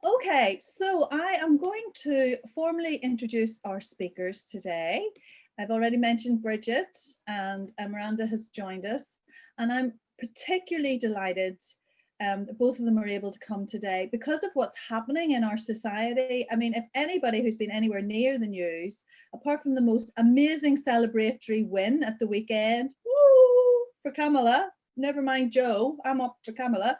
Okay, so I am going to formally introduce our speakers today. I've already mentioned Brigit, and Miranda has joined us, and I'm particularly delighted that both of them are able to come today because of what's happening in our society. I mean, if anybody who's been anywhere near the news, apart from the most amazing celebratory win at the weekend, woo, for Kamala, never mind Joe, I'm up for Kamala.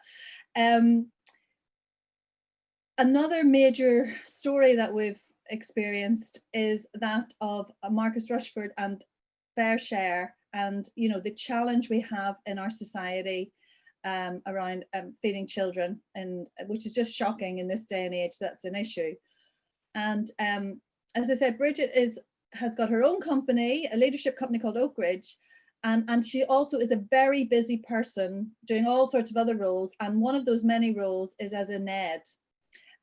Another major story that we've experienced is that of Marcus Rushford and Fareshare, and the challenge we have in our society around feeding children, and which is just shocking in this day and age that's an issue. And as I said, Brigit has got her own company, a leadership company called Oakridge, and she also is a very busy person doing all sorts of other roles, and one of those many roles is as a NED.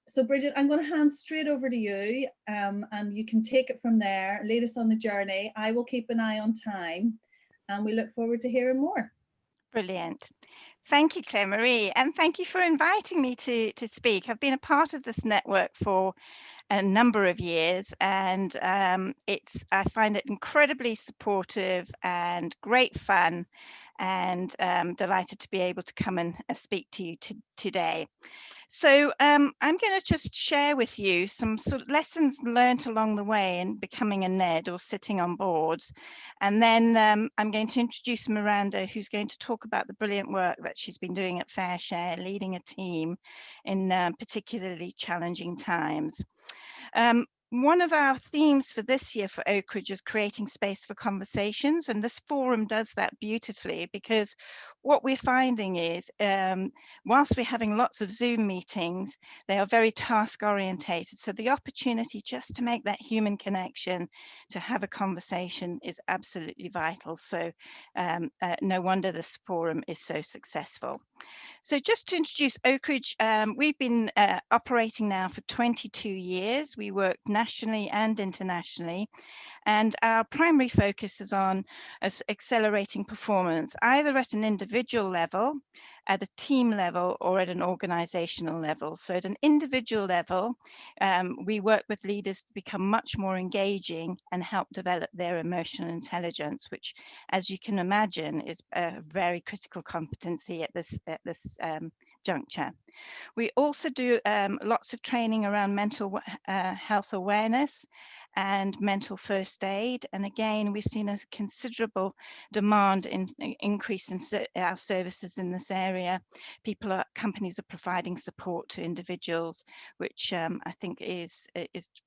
So Brigit, I'm going to hand straight over to you, and you can take it from there, lead us on the journey. I will keep an eye on time, and we look forward to hearing more. Brilliant. Thank you, Claire Marie, and thank you for inviting me to speak. I've been a part of this network for a number of years, and I find it incredibly supportive and great fun, and delighted to be able to come and speak to you today. So I'm going to just share with you some sort of lessons learned along the way in becoming a NED or sitting on boards. And then I'm going to introduce Miranda, who's going to talk about the brilliant work that she's been doing at Fareshare, leading a team in particularly challenging times. One of our themes for this year for Oakridge is creating space for conversations, and this forum does that beautifully, because what we're finding is whilst we're having lots of Zoom meetings, they are very task orientated. So the opportunity just to make that human connection, to have a conversation, is absolutely vital. So no wonder this forum is so successful. So just to introduce Oakridge, we've been operating now for 22 years. We work nationally and internationally, and our primary focus is on accelerating performance, either at an individual level, at a team level, or at an organisational level. So at an individual level, we work with leaders to become much more engaging and help develop their emotional intelligence, which, as you can imagine, is a very critical competency at this juncture. We also do lots of training around mental health awareness and mental first aid. And again, we've seen a considerable demand in increase in our services in this area. Companies are providing support to individuals, which I think is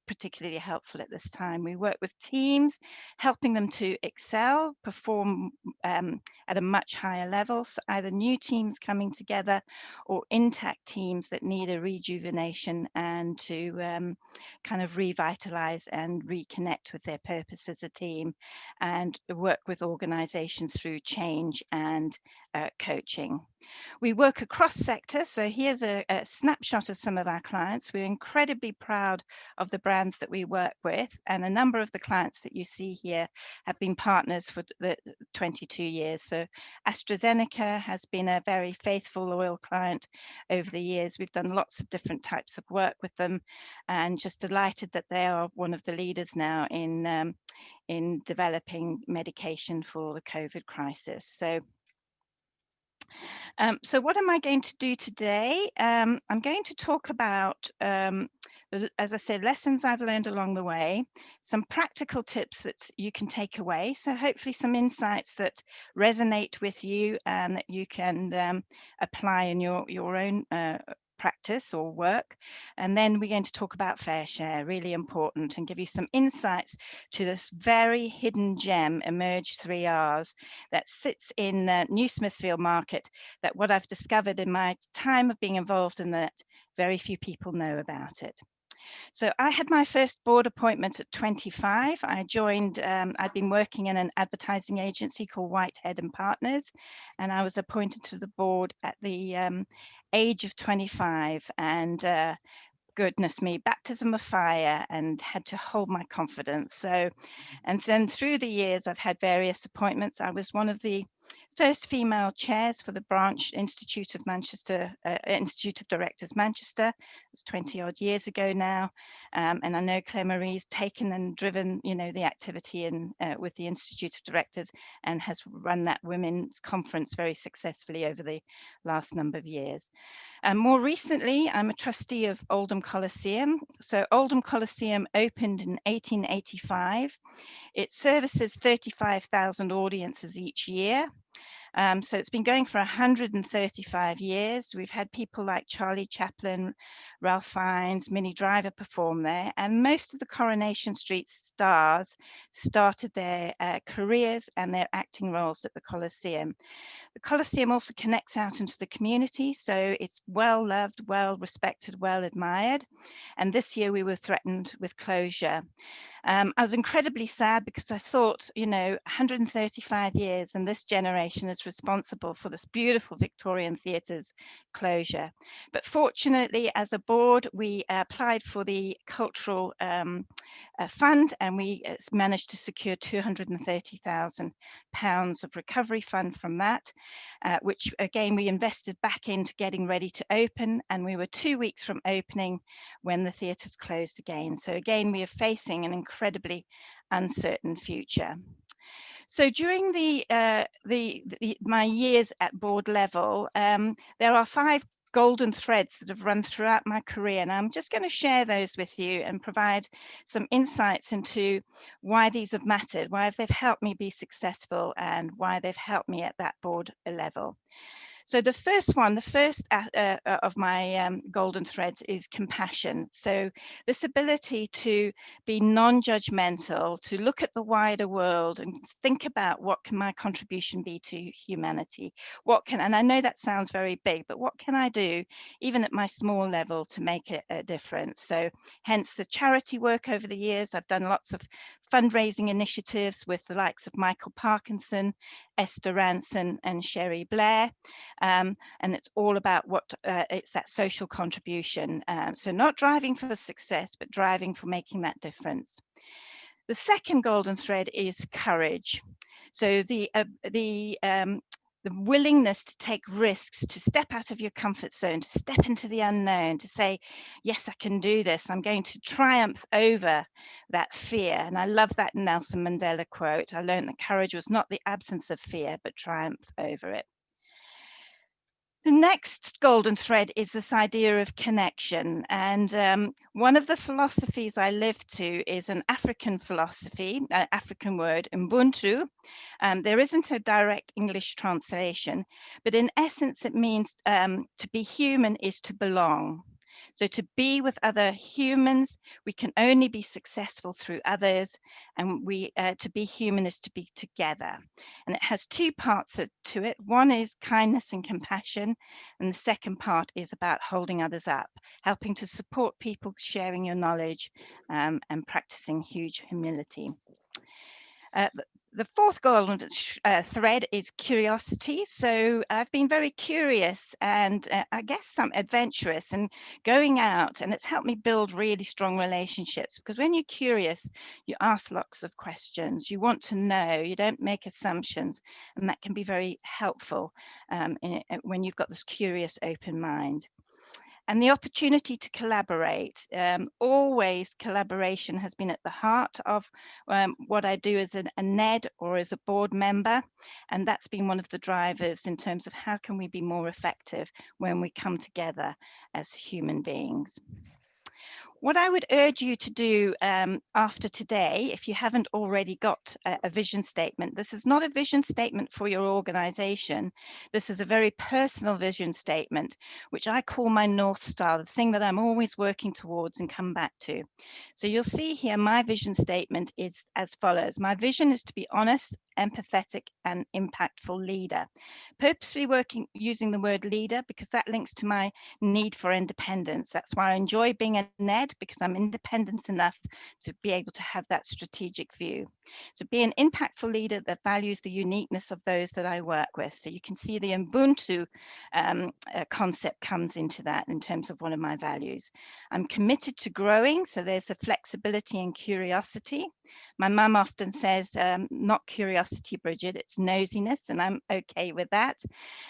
particularly helpful at this time. We work with teams, helping them to excel, perform at a much higher level. So either new teams coming together or intact teams that need a rejuvenation and to kind of revitalize and reconnect with their purpose as a team, and work with organizations through change and coaching. We work across sectors. So here's a snapshot of some of our clients. We're incredibly proud of the brands that we work with, and a number of the clients that you see here have been partners for the 22 years. So AstraZeneca has been a very faithful, loyal client over the years. We've done lots of different types of work with them, and just delighted that they are one of the leaders now in developing medication for the COVID crisis. So what am I going to do today? I'm going to talk about, as I said, lessons I've learned along the way, some practical tips that you can take away. So hopefully some insights that resonate with you and that you can apply in your own practice or work. And then we're going to talk about Fareshare, really important, and give you some insights to this very hidden gem, Emerge 3Rs, that sits in New Smithfield Market, that what I've discovered in my time of being involved in that, very few people know about it. So I had my first board appointment at 25. I joined, I'd been working in an advertising agency called Whitehead and Partners, and I was appointed to the board at the age of 25, and goodness me, baptism of fire, and had to hold my confidence. So, and then through the years, I've had various appointments. I was one of the first female chairs for the branch Institute of Manchester, Institute of Directors Manchester. It was 20 odd years ago now. And I know Claire Marie's taken and driven, the activity with the Institute of Directors and has run that women's conference very successfully over the last number of years. And more recently, I'm a trustee of Oldham Coliseum. So Oldham Coliseum opened in 1885. It services 35,000 audiences each year. So it's been going for 135 years. We've had people like Charlie Chaplin, Ralph Fiennes, Minnie Driver perform there, and most of the Coronation Street stars started their careers and their acting roles at the Coliseum. The Coliseum also connects out into the community, so it's well loved, well respected, well admired. And this year we were threatened with closure. I was incredibly sad because I thought, 135 years and this generation is responsible for this beautiful Victorian theatre's closure. But fortunately, as a board, we applied for the cultural fund, and we managed to secure £230,000 of recovery fund from that, which again we invested back into getting ready to open, and we were 2 weeks from opening when the theatres closed again. So again, we are facing an incredibly uncertain future. So during my years at board level, there are 5 golden threads that have run throughout my career, and I'm just going to share those with you and provide some insights into why these have mattered, why they've helped me be successful, and why they've helped me at that board level. So the first of my golden threads is compassion. So this ability to be non-judgmental, to look at the wider world and think about what can my contribution be to humanity? And I know that sounds very big, but what can I do, even at my small level, to make a difference? So hence the charity work over the years. I've done lots of fundraising initiatives with the likes of Michael Parkinson, Esther Ranson and Sherry Blair. And it's all about it's that social contribution. So not driving for success, but driving for making that difference. The second golden thread is courage. So the willingness to take risks, to step out of your comfort zone, to step into the unknown, to say, yes, I can do this. I'm going to triumph over that fear. And I love that Nelson Mandela quote. I learned that courage was not the absence of fear, but triumph over it. The next golden thread is this idea of connection. And one of the philosophies I live to is an African philosophy, African word, Ubuntu. There isn't a direct English translation, but in essence, it means to be human is to belong. So to be with other humans, we can only be successful through others, and to be human is to be together. And it has 2 parts to it. One is kindness and compassion, and the second part is about holding others up, helping to support people, sharing your knowledge, and practicing huge humility. The fourth golden thread is curiosity. So I've been very curious and I guess some adventurous and going out, and it's helped me build really strong relationships, because when you're curious, you ask lots of questions, you want to know, you don't make assumptions, and that can be very helpful when you've got this curious, open mind. And the opportunity to collaborate. Always collaboration has been at the heart of what I do as a NED or as a board member. And that's been one of the drivers in terms of how can we be more effective when we come together as human beings. What I would urge you to do after today, if you haven't already got a vision statement, this is not a vision statement for your organization. This is a very personal vision statement, which I call my North Star, the thing that I'm always working towards and come back to. So you'll see here, my vision statement is as follows. My vision is to be honest, empathetic and impactful leader. Purposely using the word leader because that links to my need for independence. That's why I enjoy being a NED, because I'm independent enough to be able to have that strategic view. So be an impactful leader that values the uniqueness of those that I work with. So you can see the Ubuntu concept comes into that in terms of one of my values. I'm committed to growing. So there's the flexibility and curiosity. My mum often says, not curiosity, Brigid, it's nosiness, and I'm okay with that.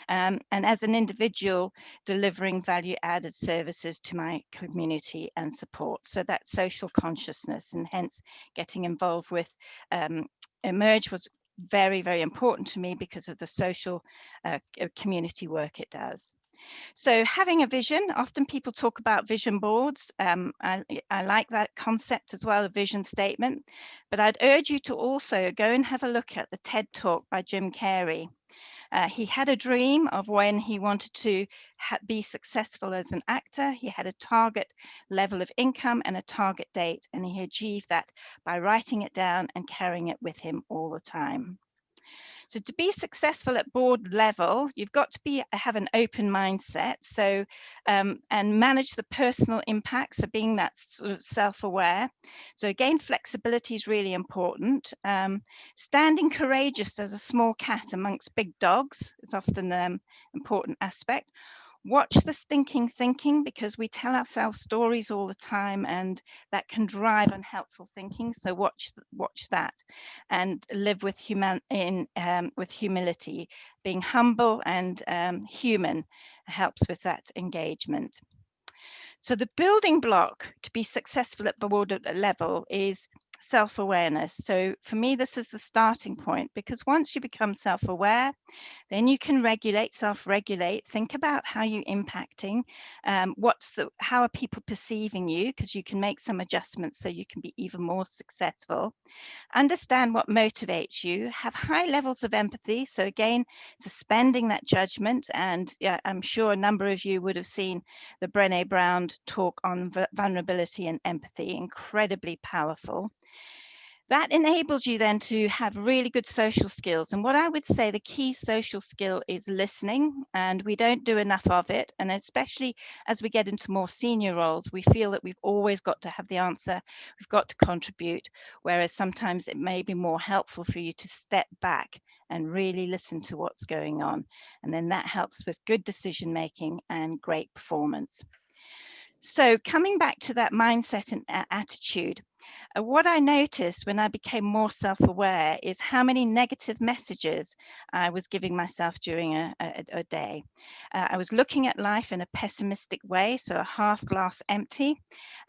And as an individual, delivering value added services to my community and support. So that social consciousness, and hence getting involved with Emerge was very, very important to me because of the social community work it does. So having a vision, often people talk about vision boards. I like that concept as well, a vision statement, but I'd urge you to also go and have a look at the TED Talk by Jim Carrey. He had a dream of when he wanted to be successful as an actor. He had a target level of income and a target date, and he achieved that by writing it down and carrying it with him all the time. So to be successful at board level, you've got to have an open mindset. So and manage the personal impact. So being that sort of self-aware. So again, flexibility is really important. Standing courageous as a small cat amongst big dogs is often an important aspect. Watch the stinking thinking, because we tell ourselves stories all the time, and that can drive unhelpful thinking. So watch that, and live with with humility. Being humble and human helps with that engagement. So the building block to be successful at board level is self-awareness. So for me, this is the starting point, because once you become self-aware, then you can self-regulate, think about how you're impacting, how are people perceiving you, because you can make some adjustments so you can be even more successful. Understand what motivates you, have high levels of empathy. So again, suspending that judgment. And yeah, I'm sure a number of you would have seen the Brené Brown talk on vulnerability and empathy, incredibly powerful. That enables you then to have really good social skills. And what I would say the key social skill is listening, and we don't do enough of it. And especially as we get into more senior roles, we feel that we've always got to have the answer, we've got to contribute, whereas sometimes it may be more helpful for you to step back and really listen to what's going on. And then that helps with good decision making and great performance. So coming back to that mindset and attitude, what I noticed when I became more self-aware is how many negative messages I was giving myself during a day. I was looking at life in a pessimistic way, so a half glass empty,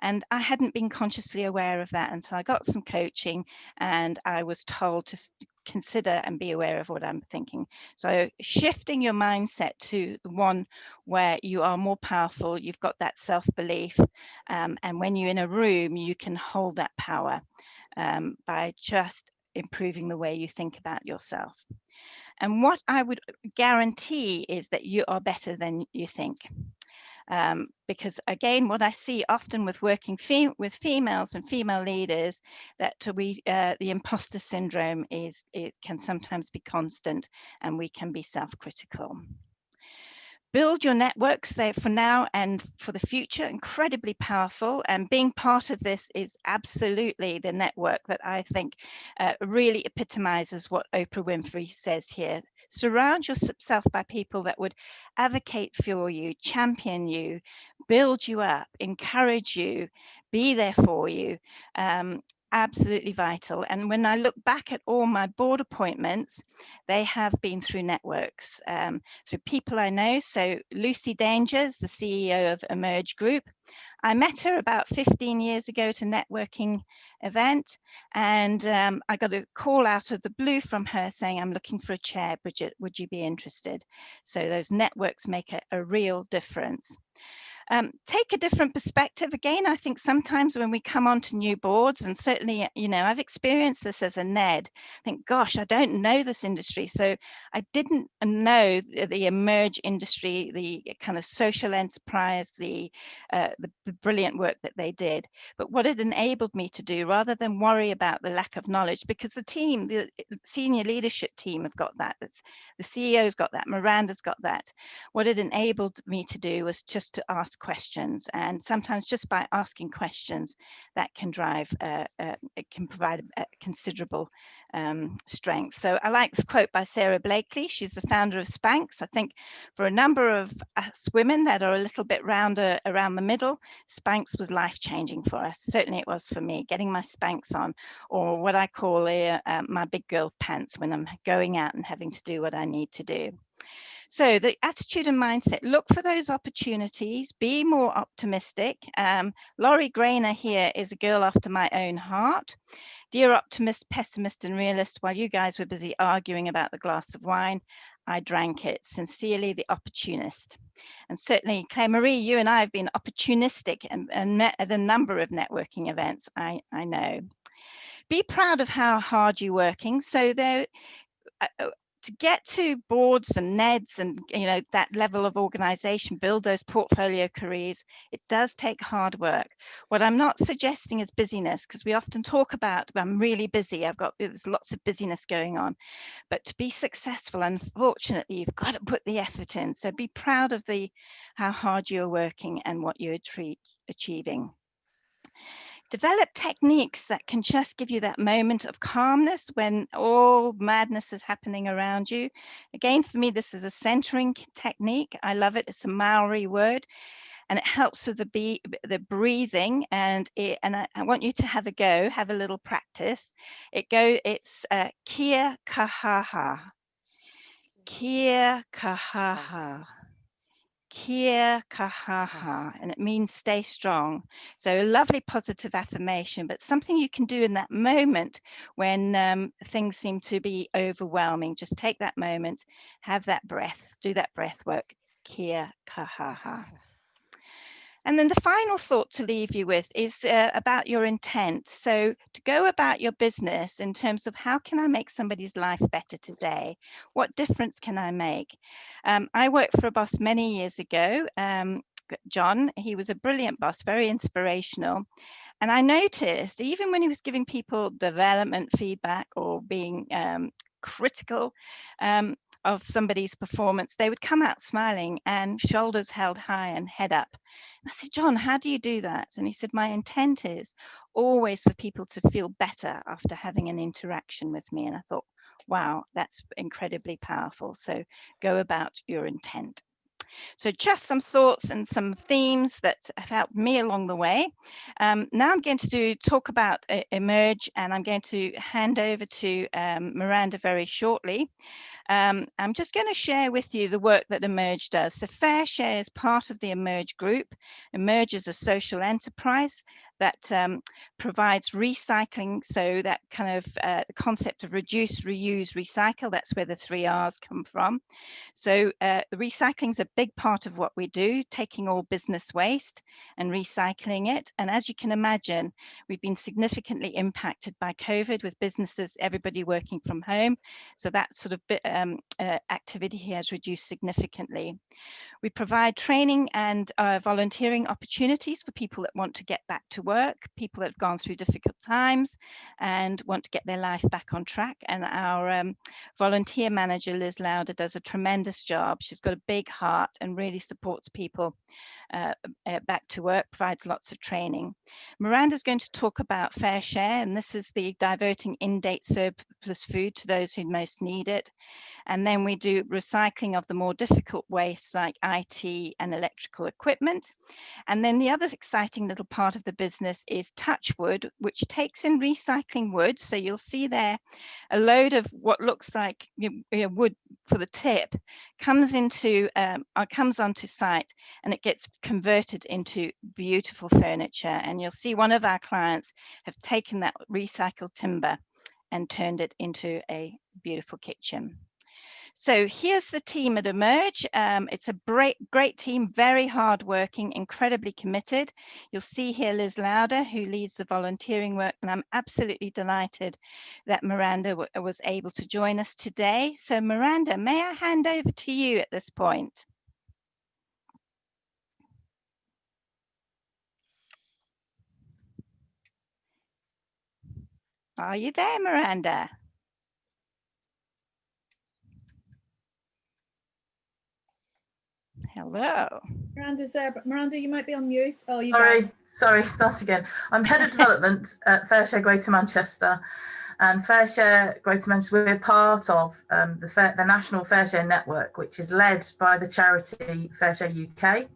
and I hadn't been consciously aware of that until I got some coaching and I was told to consider and be aware of what I'm thinking. So shifting your mindset to the one where you are more powerful, you've got that self-belief, and when you're in a room, you can hold that power by just improving the way you think about yourself. And what I would guarantee is that you are better than you think. Because again, what I see often with working with females and female leaders, that the imposter syndrome it can sometimes be constant, and we can be self-critical. Build your networks there for now and for the future, incredibly powerful. And being part of this is absolutely the network that I think really epitomizes what Oprah Winfrey says here. Surround yourself by people that would advocate for you, champion you, build you up, encourage you, be there for you. Absolutely vital. And when I look back at all my board appointments, they have been through networks. So people I know, so Lucy Dangers, the CEO of Emerge Group, I met her about 15 years ago at a networking event, and I got a call out of the blue from her saying, I'm looking for a chair, Brigit, would you be interested? So those networks make a real difference. Take a different perspective. Again, I think sometimes when we come onto new boards, and certainly, you know, I've experienced this as a NED, I think, gosh, I don't know this industry. So I didn't know the Emerge industry, the kind of social enterprise, the brilliant work that they did. But what it enabled me to do, rather than worry about the lack of knowledge, because the team, the senior leadership team have got that, the CEO's got that, Miranda's got that. What it enabled me to do was just to ask ask questions, and sometimes just by asking questions that can drive, it can provide a considerable strength. So I like this quote by Sarah Blakely. She's the founder of Spanx. I think for a number of us women that are a little bit rounder around the middle, Spanx was life-changing for us. Certainly it was for me, getting my Spanx on, or what I call my big girl pants when I'm going out and having to do what I need to do. So the attitude and mindset, look for those opportunities, be more optimistic. Laurie Grainer here is a girl after my own heart. Dear optimist, pessimist and realist, while you guys were busy arguing about the glass of wine, I drank it. Sincerely, the opportunist. And certainly, Claire Marie, you and I have been opportunistic and met at a number of networking events, I know. Be proud of how hard you're working. So there, to get to boards and NEDs and that level of organization, build those portfolio careers, it does take hard work. What I'm not suggesting is busyness, because we often talk about, I'm really busy, there's lots of busyness going on. But to be successful, unfortunately, you've got to put the effort in. So be proud of how hard you're working and what you're achieving. Develop techniques that can just give you that moment of calmness when all madness is happening around you. Again, for me, this is a centering technique. I love it. It's a Maori word, and it helps with the breathing. And I want you to have a little practice. It's kia kahaha, kia kahaha. Kia kahaha, and it means stay strong. So a lovely positive affirmation, but something you can do in that moment when things seem to be overwhelming. Just take that moment, have that breath, do that breath work. Kia kahaha. And then the final thought to leave you with is about your intent. So to go about your business in terms of how can I make somebody's life better today? What difference can I make? I worked for a boss many years ago, John. He was a brilliant boss, very inspirational. And I noticed even when he was giving people development feedback or being critical of somebody's performance, they would come out smiling and shoulders held high and head up. And I said, John, how do you do that? And he said, my intent is always for people to feel better after having an interaction with me. And I thought, wow, that's incredibly powerful. So go about your intent. So just some thoughts and some themes that have helped me along the way. Now I'm going to talk about Emerge, and I'm going to hand over to Miranda very shortly. I'm just going to share with you the work that Emerge does. So Fareshare is part of the Emerge group. Emerge is a social enterprise that provides recycling. So that kind of the concept of reduce, reuse, recycle, that's where the 3 R's come from. So the recycling is a big part of what we do, taking all business waste and recycling it. And as you can imagine, we've been significantly impacted by COVID with businesses, everybody working from home. So that sort of activity has reduced significantly. We provide training and volunteering opportunities for people that want to get back to work, people that have gone through difficult times and want to get their life back on track. And our volunteer manager, Liz Lauder, does a tremendous job. She's got a big heart and really supports people back to work, provides lots of training. Miranda's going to talk about Fareshare, and this is the diverting in-date surplus food to those who most need it. And then we do recycling of the more difficult waste like IT and electrical equipment. And then the other exciting little part of the business is Touchwood, which takes in recycling wood. So you'll see there a load of what looks like wood for the tip comes onto site, and it gets converted into beautiful furniture. And you'll see one of our clients have taken that recycled timber and turned it into a beautiful kitchen. So here's the team at Emerge. It's a great team, very hardworking, incredibly committed. You'll see here Liz Lauder, who leads the volunteering work, and I'm absolutely delighted that Miranda was able to join us today. So Miranda, may I hand over to you at this point? Are you there, Miranda? Hello. Miranda's there, but Miranda, you might be on mute. Oh, you Sorry, start again. I'm Head of Development at Fareshare Greater Manchester. And Fareshare Greater Manchester, we're part of the National Fareshare Network, which is led by the charity Fareshare UK.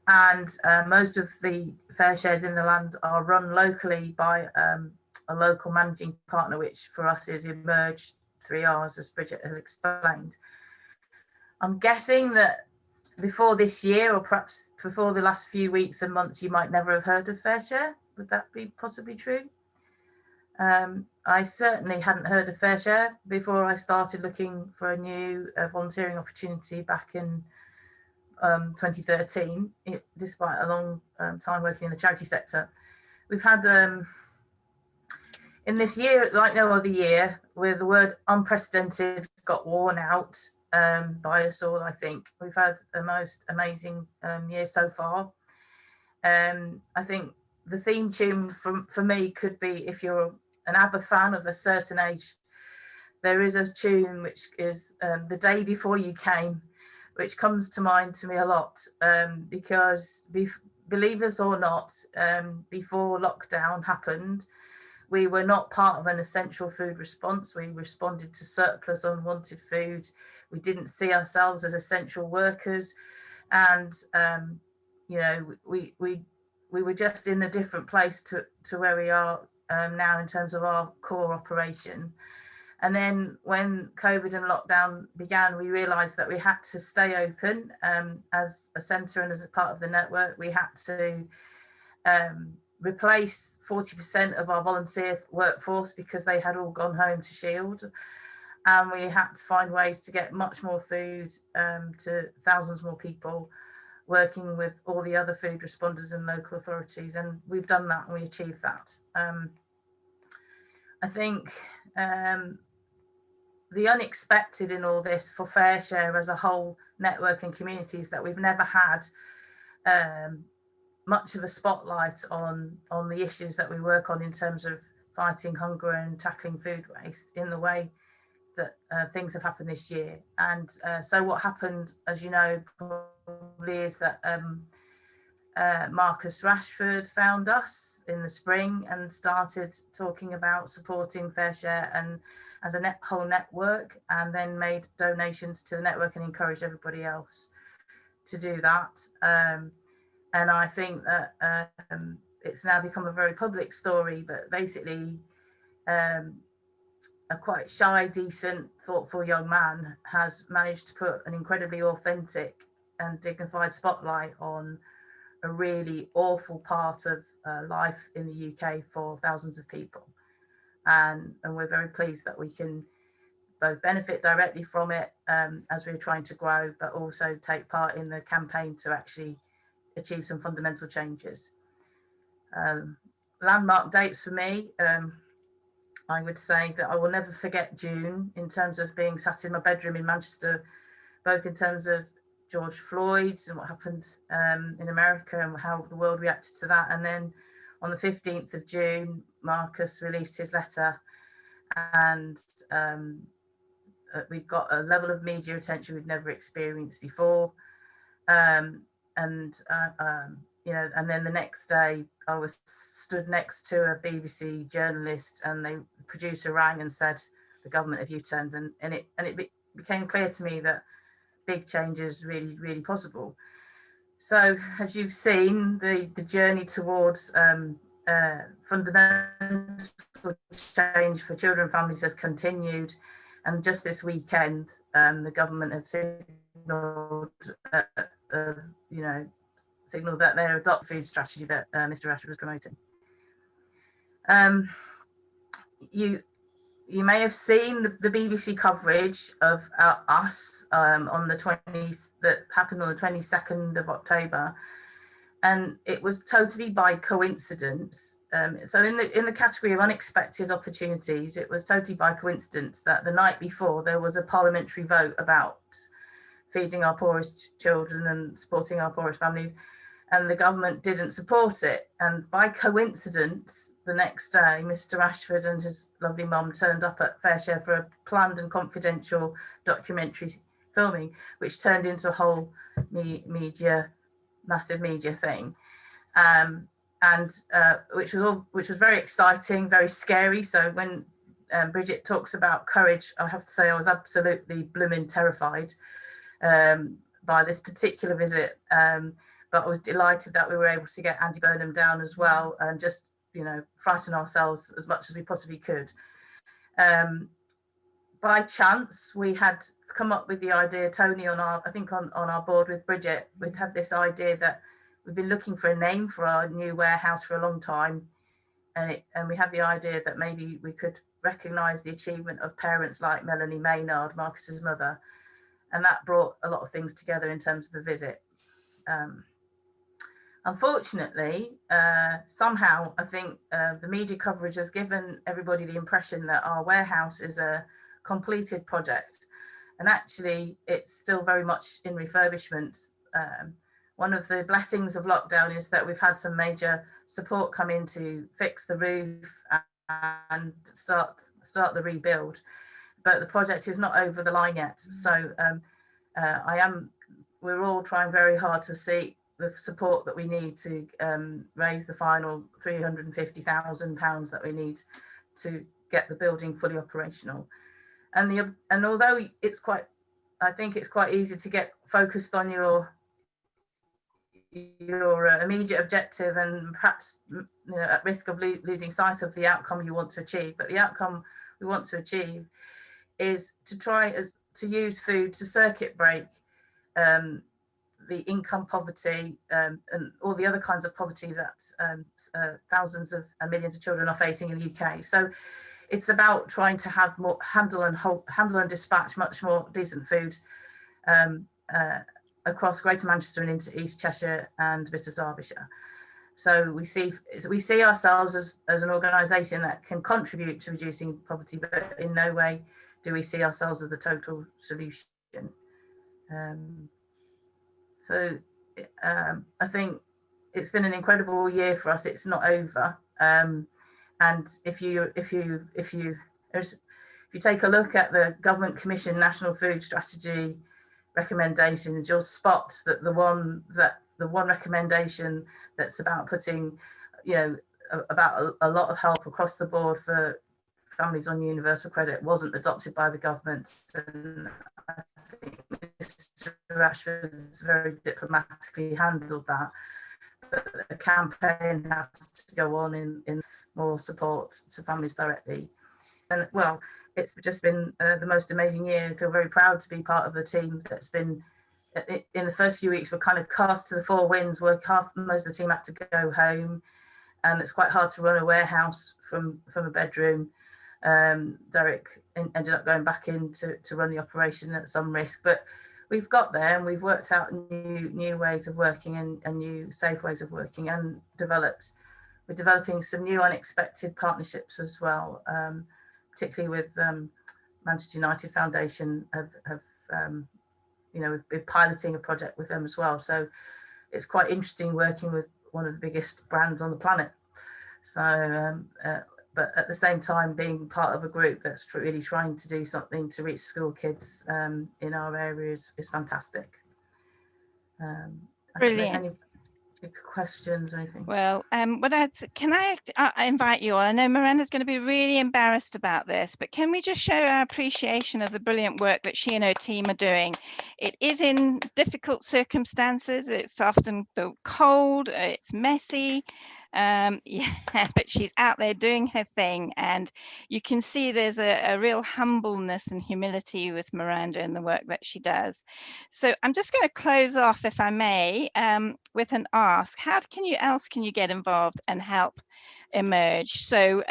And most of the Fareshares in the land are run locally by a local managing partner, which for us is Emerge 3Rs, as Brigit has explained. I'm guessing that before this year, or perhaps before the last few weeks and months, you might never have heard of Fareshare. Would that be possibly true? I certainly hadn't heard of Fareshare before I started looking for a new volunteering opportunity back in 2013, despite a long time working in the charity sector. We've had, in this year, like no other year, where the word unprecedented got worn out by us all, I think. We've had a most amazing year so far. I think the theme tune for me could be, if you're an ABBA fan of a certain age, there is a tune which is The Day Before You Came, which comes to mind to me a lot, because believe us or not, before lockdown happened, we were not part of an essential food response. We responded to surplus unwanted food. We didn't see ourselves as essential workers. And, you know, we were just in a different place to where we are now in terms of our core operation. And then when COVID and lockdown began, we realised that we had to stay open as a centre and as a part of the network. We had to replace 40% of our volunteer workforce because they had all gone home to Shield. And we had to find ways to get much more food to thousands more people, working with all the other food responders and local authorities. And we've done that and we achieved that. I think the unexpected in all this for Fareshare as a whole network and community is that we've never had much of a spotlight on the issues that we work on in terms of fighting hunger and tackling food waste in the way that things have happened this year. And so what happened, as you know, probably is that Marcus Rashford found us in the spring and started talking about supporting Fareshare and as a whole network, and then made donations to the network and encouraged everybody else to do that. And I think that it's now become a very public story, but basically a quite shy, decent, thoughtful young man has managed to put an incredibly authentic and dignified spotlight on a really awful part of life in the UK for thousands of people. And we're very pleased that we can both benefit directly from it as we're trying to grow, but also take part in the campaign to actually achieve some fundamental changes. Landmark dates for me, I would say that I will never forget June in terms of being sat in my bedroom in Manchester, both in terms of George Floyd's and what happened in America and how the world reacted to that. And then on the 15th of June, Marcus released his letter, and we've got a level of media attention we've never experienced before. You know, and then the next day I was stood next to a BBC journalist, and the producer rang and said the government have U-turned, and it became clear to me that big change is really, really possible. So as you've seen, the journey towards fundamental change for children and families has continued, and just this weekend the government have signalled signalled that their adopt food strategy that Mr. Rashford was promoting. You may have seen the BBC coverage of us on the 20th, that happened on the 22nd of October, and it was totally by coincidence. So in the category of unexpected opportunities, it was totally by coincidence that the night before there was a parliamentary vote about feeding our poorest children and supporting our poorest families, and the government didn't support it. And by coincidence, the next day, Mr. Rashford and his lovely mum turned up at Fareshare for a planned and confidential documentary filming, which turned into a whole media massive media thing, which was very exciting, very scary. So when Brigit talks about courage, I have to say I was absolutely blooming terrified by this particular visit, but I was delighted that we were able to get Andy Burnham down as well, and just, you know, frighten ourselves as much as we possibly could. By chance, we had come up with the idea, Tony on our board with Brigit, we'd had this idea that we've been looking for a name for our new warehouse for a long time, and we had the idea that maybe we could recognise the achievement of parents like Melanie Maynard, Marcus's mother, and that brought a lot of things together in terms of the visit. Unfortunately, somehow I think the media coverage has given everybody the impression that our warehouse is a completed project, and actually it's still very much in refurbishment. One of the blessings of lockdown is that we've had some major support come in to fix the roof and start the rebuild, but the project is not over the line yet. So we're all trying very hard to see the support that we need to raise the final £350,000 that we need to get the building fully operational. And although I think it's quite easy to get focused on your immediate objective and perhaps, you know, at risk of losing sight of the outcome you want to achieve. But the outcome we want to achieve is to try to use food to circuit break the income poverty and all the other kinds of poverty that thousands of and millions of children are facing in the UK. So it's about trying to have more handle and dispatch much more decent food across Greater Manchester and into East Cheshire and a bit of Derbyshire. So we see ourselves as an organisation that can contribute to reducing poverty, but in no way do we see ourselves as the total solution. I think it's been an incredible year for us. It's not over, and if you take a look at the Government Commission National Food Strategy recommendations, you'll spot that the one recommendation that's about putting, you know, about a lot of help across the board for families on universal credit wasn't adopted by the government. And I think Mr. Ashford's very diplomatically handled that, but a campaign has to go on in more support to families directly. And well, it's just been the most amazing year. I feel very proud to be part of the team that's been, in the first few weeks, we're kind of cast to the four winds. Most of the team had to go home, and it's quite hard to run a warehouse from a bedroom. Derek ended up going back in to run the operation at some risk, but we've got there and we've worked out new ways of working and new safe ways of working, and we're developing some new unexpected partnerships as well, particularly with Manchester United Foundation have you know, we've been piloting a project with them as well. So it's quite interesting working with one of the biggest brands on the planet. So but at the same time, being part of a group that's really trying to do something to reach school kids in our areas is fantastic. Brilliant. Any questions or anything? Well, can I invite you all? I know Miranda's going to be really embarrassed about this, but can we just show our appreciation of the brilliant work that she and her team are doing? It is in difficult circumstances. It's often cold, it's messy. Yeah, but she's out there doing her thing, and you can see there's a real humbleness and humility with Miranda in the work that she does. So I'm just going to close off, if I may, with an ask. How can you get involved and help emerge? So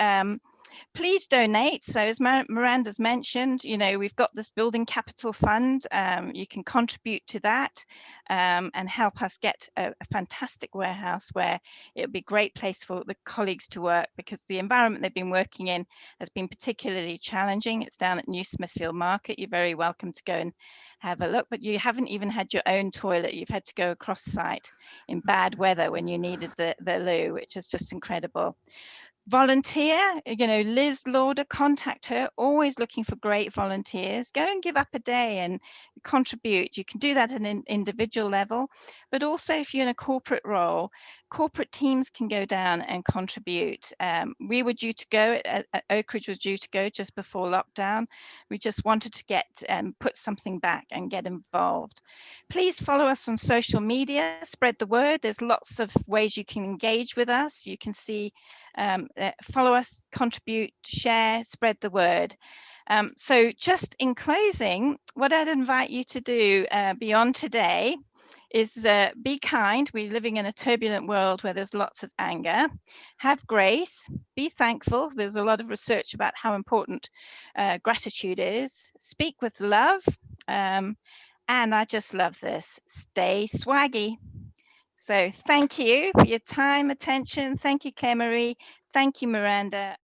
please donate. So as Miranda's mentioned, you know, we've got this building capital fund. You can contribute to that and help us get a fantastic warehouse where it would be a great place for the colleagues to work, because the environment they've been working in has been particularly challenging. It's down at New Smithfield Market. You're very welcome to go and have a look, but you haven't even had your own toilet. You've had to go across site in bad weather when you needed the loo, which is just incredible. Volunteer, Liz Lauder, contact her, always looking for great volunteers. Go and give up a day and contribute. You can do that at an individual level, but also if you're in a corporate role, corporate teams can go down and contribute. We were due to go, Oakridge was due to go just before lockdown. We just wanted to get put something back and get involved. Please follow us on social media, spread the word. There's lots of ways you can engage with us. You can see, follow us, contribute, share, spread the word. So just in closing, what I'd invite you to do beyond today is be kind. We're living in a turbulent world where there's lots of anger. Have grace, be thankful. There's a lot of research about how important gratitude is. Speak with love. And I just love this. Stay swaggy. So thank you for your time, attention. Thank you, Claire Marie. Thank you, Miranda.